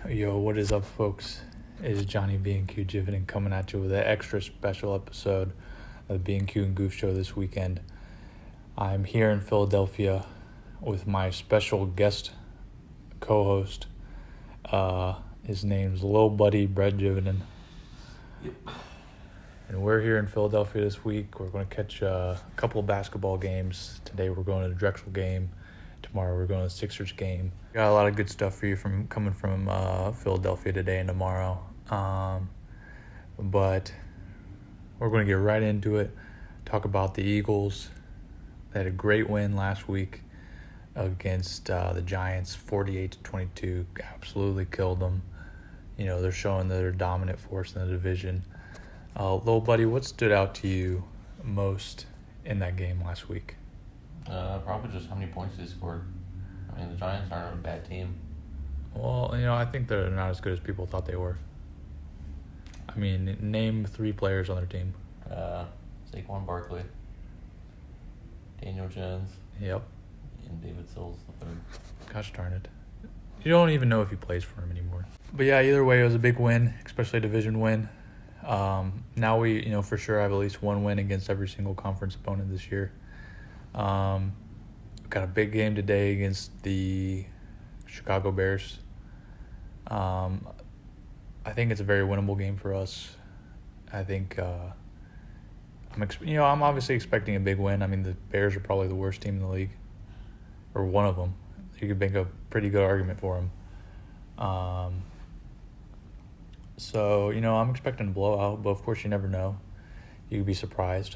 Yo, what is up, folks? It is Johnny Bnq Jivening coming at you with an extra special episode of the Bnq and Goof show this weekend. I'm here in Philadelphia with my special guest co-host. His name's Lil Buddy Brett Jivening. Yep. And we're here in Philadelphia this week. We're going to catch a couple of basketball games. Today we're going to the Drexel game. Tomorrow we're going to the Sixers game. Got a lot of good stuff for you coming from Philadelphia today and tomorrow. But we're going to get right into it. Talk about the Eagles. They had a great win last week against the Giants, 48-22. Absolutely killed them. You know, they're showing that they're a dominant force in the division. Lil Buddy, what stood out to you most in that game last week? Probably just how many points they scored. I mean, the Giants aren't a bad team. Well, you know, I think they're not as good as people thought they were. I mean, name 3 players on their team. Saquon Barkley, Daniel Jones, Yep. and David Sills the third. Gosh darn it. You don't even know if he plays for him anymore. But yeah, either way, it was a big win, especially a division win. Now we, for sure have at least one win against every single conference opponent this year. Got a big game today against the Chicago Bears. I think it's a very winnable game for us. I think I'm obviously expecting a big win. I mean, the Bears are probably the worst team in the league, or one of them. You could make a pretty good argument for them. So, I'm expecting a blowout, but of course you never know. You could be surprised.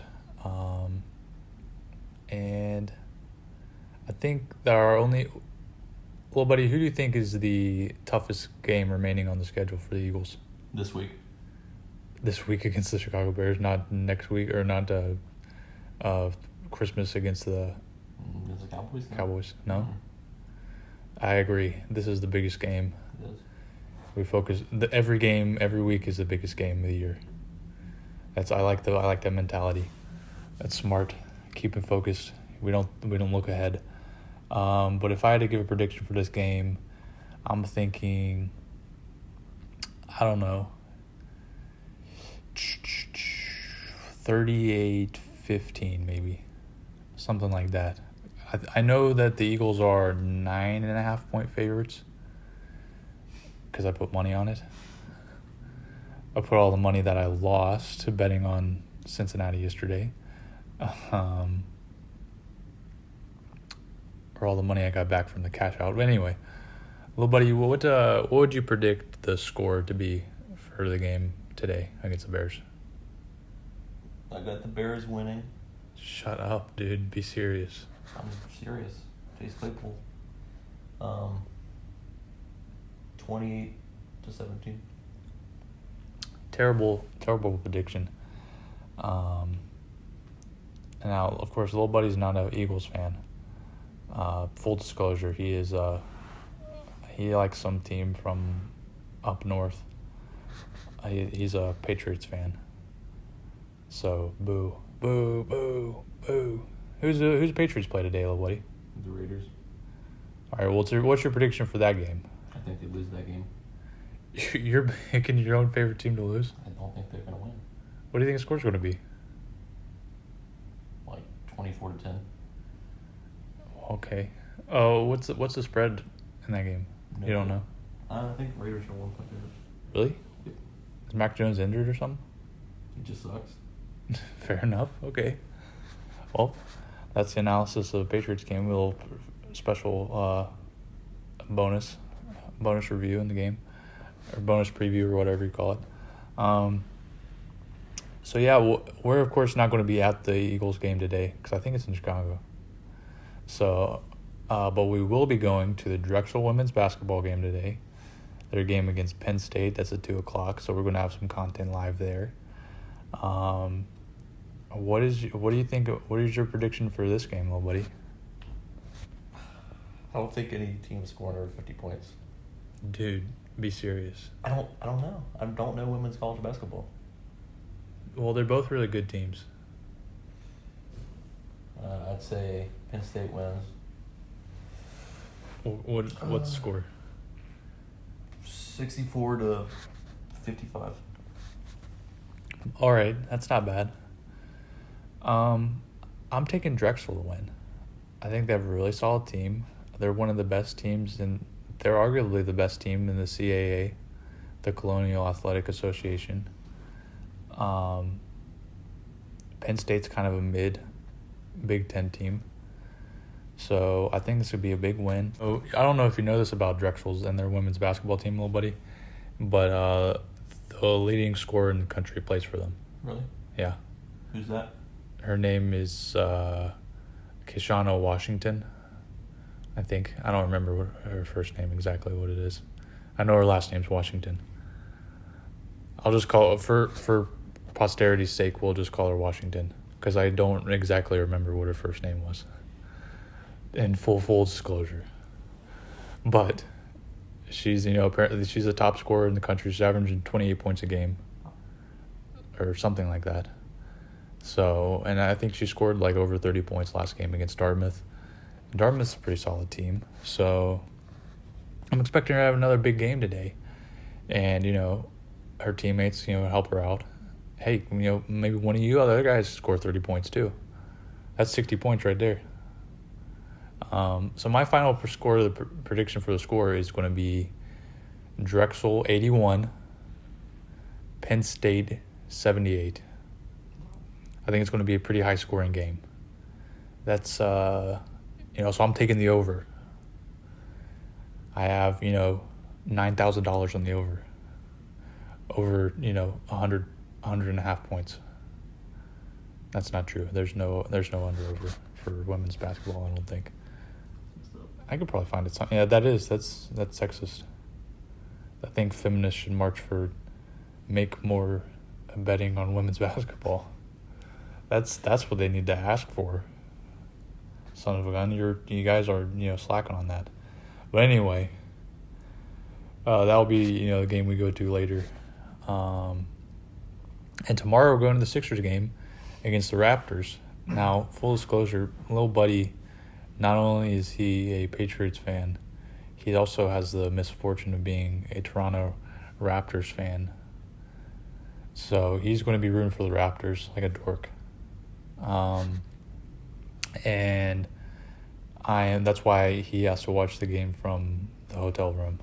And I think there are only... Well, buddy, who do you think is the toughest game remaining on the schedule for the Eagles? This week. This week against the Chicago Bears, not next week, or not Christmas against the Cowboys? Cowboys. No? Mm-hmm. I agree. This is the biggest game. It is. We focus... every game, every week is the biggest game of the year. I like that mentality. That's smart. Keep it focused. We don't look ahead. But if I had to give a prediction for this game, I'm thinking, I don't know, 38-15 maybe, something like that. I know that the Eagles are 9.5-point favorites because I put money on it. I put all the money that I lost betting on Cincinnati yesterday. Or all the money I got back from the cash out. But anyway, little buddy, what would you predict the score to be for the game today against the Bears? I got the Bears winning. Shut up, dude. Be serious. I'm serious. Chase Claypool. 28-17. Terrible prediction. And now, of course, little buddy's not an Eagles fan. Full disclosure, he is he likes some team from up north. He's a Patriots fan. So boo, boo, boo, boo. Who's the Patriots play today, little buddy? The Raiders. All right, what's your prediction for that game? I think they lose that game. You're picking your own favorite team to lose? I don't think they're going to win. What do you think the score's going to be? Like 24-10. Okay. Oh, what's the spread in that game? No You don't clue. know? I think the Raiders are 1-point favorites. Really? Yep. Is Mac Jones injured or something? He just sucks. Fair enough. Okay. Well, that's the analysis of the Patriots game. A little special bonus review in the game, or bonus preview, or whatever you call it. So yeah, we're of course not going to be at the Eagles game today because I think it's in Chicago. So, but we will be going to the Drexel women's basketball game today. Their game against Penn State. That's at 2:00. So we're going to have some content live there. What do you think? What is your prediction for this game, little buddy? I don't think any team is scoring over 50 points. Dude, be serious. I don't know. I don't know women's college basketball. Well, they're both really good teams. I'd say Penn State wins. What's the score? 64-55. All right, that's not bad. I'm taking Drexel to win. I think they have a really solid team. They're one of the best teams, and they're arguably the best team in the CAA, the Colonial Athletic Association. Penn State's kind of a mid Big Ten team. So I think this would be a big win. Oh, I don't know if you know this about Drexel's and their women's basketball team, little buddy, but the leading scorer in the country plays for them. Really? Yeah. Who's that? Her name is Kishana Washington, I think. I don't remember her first name exactly what it is. I know her last name's Washington. I'll just call for posterity's sake, we'll just call her Washington, because I don't exactly remember what her first name was. In full disclosure. But she's, apparently she's a top scorer in the country. She's averaging 28 points a game or something like that. So, and I think she scored like over 30 points last game against Dartmouth. Dartmouth's a pretty solid team. So, I'm expecting her to have another big game today. And, her teammates, help her out. Hey, maybe one of you other guys score 30 points too. That's 60 points right there. So my final score, the prediction for the score is going to be Drexel 81, Penn State 78. I think it's going to be a pretty high scoring game. That's, so I'm taking the over. I have, $9,000 on the over. Over, 100.5 points. That's not true. There's no under over for women's basketball, I don't think. I could probably find it. Yeah, that's sexist. I think feminists should march for make more betting on women's basketball. That's what they need to ask for. Son of a gun, you guys are slacking on that. But anyway, that'll be the game we go to later. And tomorrow we're going to the Sixers game against the Raptors. Now, full disclosure, little buddy, not only is he a Patriots fan, he also has the misfortune of being a Toronto Raptors fan. So he's going to be rooting for the Raptors like a dork. And that's why he has to watch the game from the hotel room.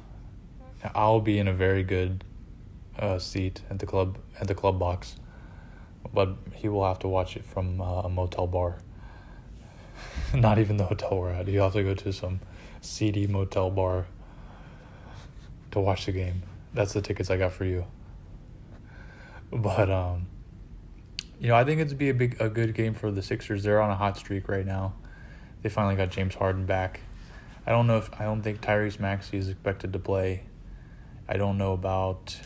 I'll be in a very good seat at the club box, but he will have to watch it from a motel bar. Not even the hotel we're at. He'll have to go to some seedy motel bar to watch the game. That's the tickets I got for you. But I think it'd be a good game for the Sixers. They're on a hot streak right now. They finally got James Harden back. I don't think Tyrese Maxey is expected to play. I don't know about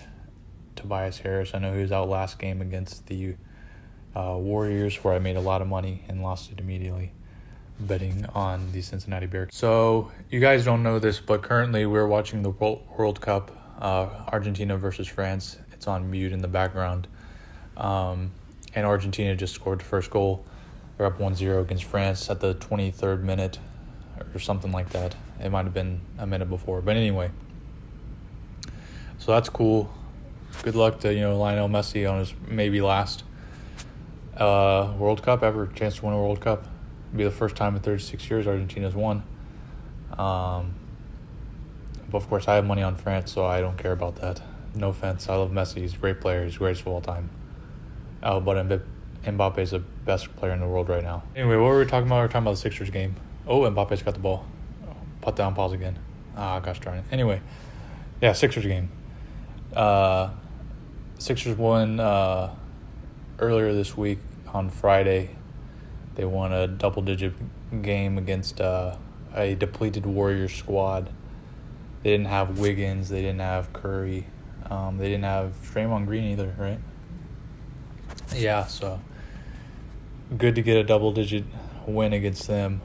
Tobias Harris. I know he was out last game against the Warriors, where I made a lot of money and lost it immediately betting on the Cincinnati Bears. So you guys don't know this, but currently we're watching the World Cup, Argentina versus France. It's on mute in the background. And Argentina just scored the first goal. They're up 1-0 against France at the 23rd minute or something like that. It might have been a minute before. But anyway, so that's cool. Good luck to, Lionel Messi on his maybe last World Cup ever. Chance to win a World Cup. It'll be the first time in 36 years Argentina's won. But of course, I have money on France, so I don't care about that. No offense. I love Messi. He's a great player. He's the greatest of all time. But Mbappe is the best player in the world right now. Anyway, what were we talking about? We were talking about the Sixers game. Oh, Mbappe's got the ball. Put down, pause again. Gosh darn it. Anyway, yeah, Sixers game. Sixers won earlier this week on Friday. They won a double-digit game against a depleted Warriors squad. They didn't have Wiggins. They didn't have Curry. They didn't have Draymond Green either, right? Yeah, so good to get a double-digit win against them,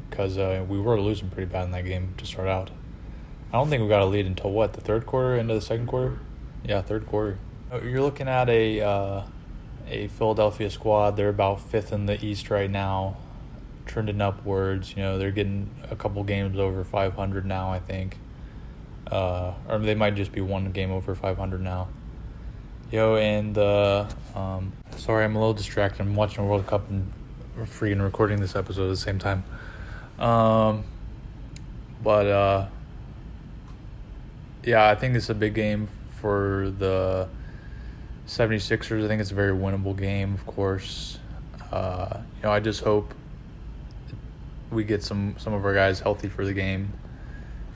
because we were losing pretty bad in that game to start out. I don't think we got a lead until, the third quarter, into the second quarter? Yeah, third quarter. You're looking at a Philadelphia squad. They're about fifth in the East right now, trending upwards. They're getting a couple games over 500 now, I think. or they might just be one game over 500 now. Yo, and sorry, I'm a little distracted. I'm watching World Cup and freaking recording this episode at the same time. Yeah, I think it's a big game for the 76ers. I think it's a very winnable game, of course. I just hope we get some of our guys healthy for the game,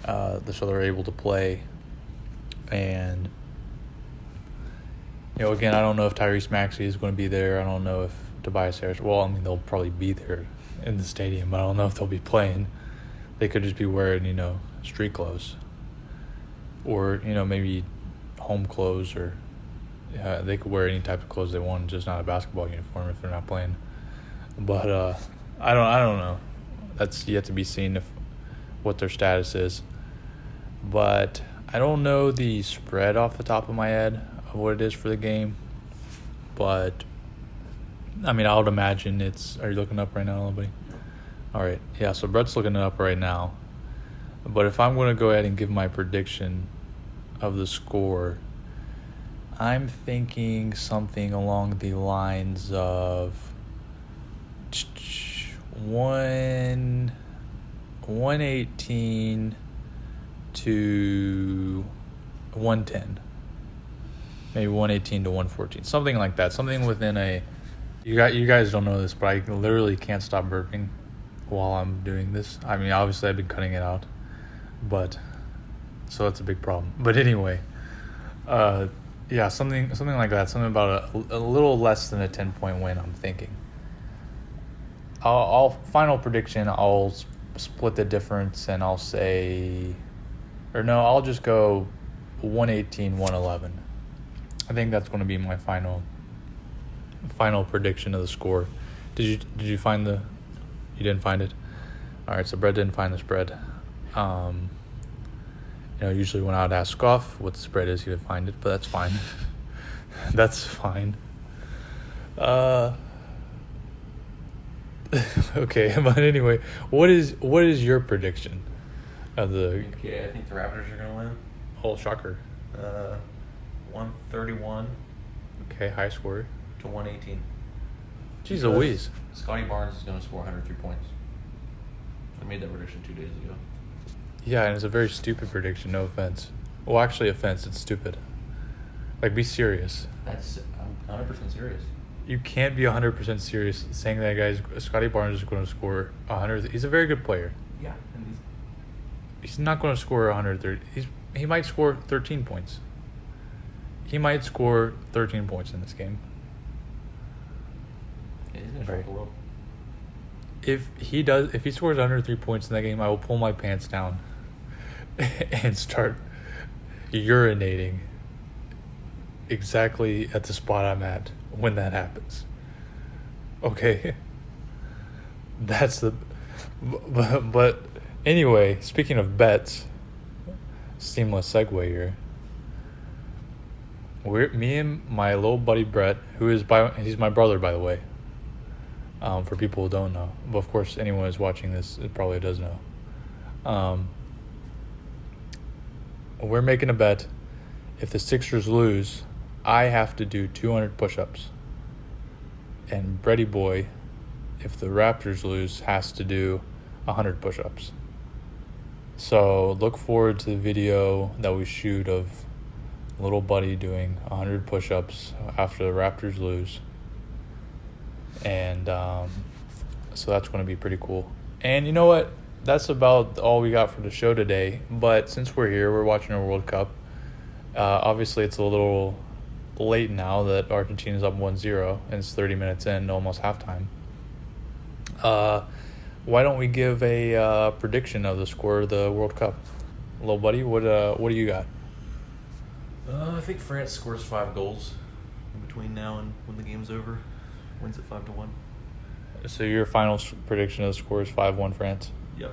so they're able to play. And again, I don't know if Tyrese Maxey is going to be there. I don't know if Tobias Harris. Well, I mean, they'll probably be there in the stadium, but I don't know if they'll be playing. They could just be wearing, street clothes, or maybe home clothes, or they could wear any type of clothes they want, just not a basketball uniform if they're not playing. But I don't know. That's yet to be seen what their status is. But I don't know the spread off the top of my head of what it is for the game. But I mean, I would imagine it's. Are you looking up right now, nobody? All right. Yeah. So Brett's looking it up right now. But if I'm going to go ahead and give my prediction of the score, I'm thinking something along the lines of 118 to 110. Maybe 118 to 114. Something like that. Something within a... You guys don't know this, but I literally can't stop burping while I'm doing this. I mean, obviously I've been cutting it out. But... So that's a big problem. But anyway... yeah, something like that. Something about a little less than a 10-point win, I'm thinking. I'll final prediction, I'll split the difference, and I'll say... Or no, I'll just go 118-111. I think that's going to be my final prediction of the score. Did you find the... You didn't find it? All right, so Brett didn't find the spread. Usually when I would ask Goff what the spread is, he would find it, but that's fine. That's fine. Okay, but anyway, what is your prediction of the... Okay, I think the Raptors are going to win. Oh, shocker. 131 Okay, high score. to 118. Jeez Louise. Scotty Barnes is going to score 103 points. I made that prediction 2 days ago. Yeah, and it's a very stupid prediction, no offense. Well, actually, offense, it's stupid. Like, be serious. I'm 100% serious. You can't be 100% serious saying that Scotty Barnes is going to score 100. He's a very good player. Yeah, and He's not going to score 130. He might score 13 points. He might score 13 points in this game. he's going to shock the world. If he scores 103 points in that game, I will pull my pants down and start urinating exactly at the spot I'm at when that happens. Okay? That's the... But anyway, speaking of bets, seamless segue here. Me and my little buddy Brett, he's my brother, by the way. For people who don't know. But of course, anyone who's watching this, it probably does know. We're making a bet. If the Sixers lose, I have to do 200 push-ups. And Bretty Boy, if the Raptors lose, has to do 100 push-ups. So look forward to the video that we shoot of little buddy doing 100 push-ups after the Raptors lose. And so that's going to be pretty cool. And you know what? That's about all we got for the show today. But since we're here, we're watching a World Cup. Obviously, it's a little late now that Argentina's up 1-0, and it's 30 minutes in, almost halftime. Why don't we give a prediction of the score of the World Cup? Little buddy, what do you got? I think France scores 5 goals in between now and when the game's over. Wins it 5-1. So your final prediction of the score is 5-1 France? Yep.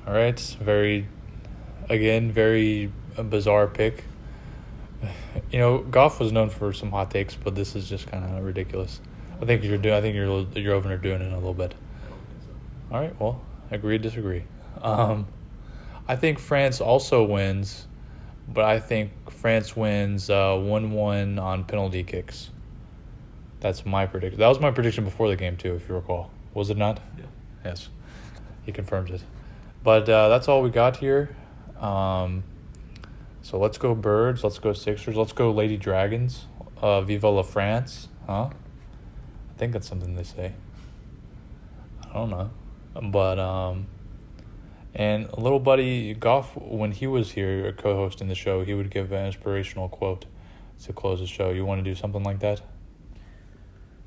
All right. Very bizarre pick. Goff was known for some hot takes, but this is just kind of ridiculous. I think you're overdoing it a little bit. I don't think so. All right. Well, agree, disagree. I think France also wins but I think France wins 1-1 on penalty kicks. That's my prediction. That was my prediction before the game, too, if you recall. Was it not? Yeah. Yes. He confirms it. But that's all we got here. So let's go Birds. Let's go Sixers. Let's go Lady Dragons. Viva la France. Huh? I think that's something they say. I don't know. But, and little buddy Goff, when he was here co-hosting the show, he would give an inspirational quote to close the show. You want to do something like that?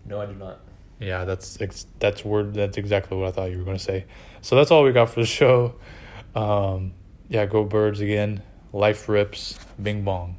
No, I do not. Yeah, that's exactly what I thought you were going to say. So that's all we got for the show. Yeah, go Birds again. Life rips. Bing bong.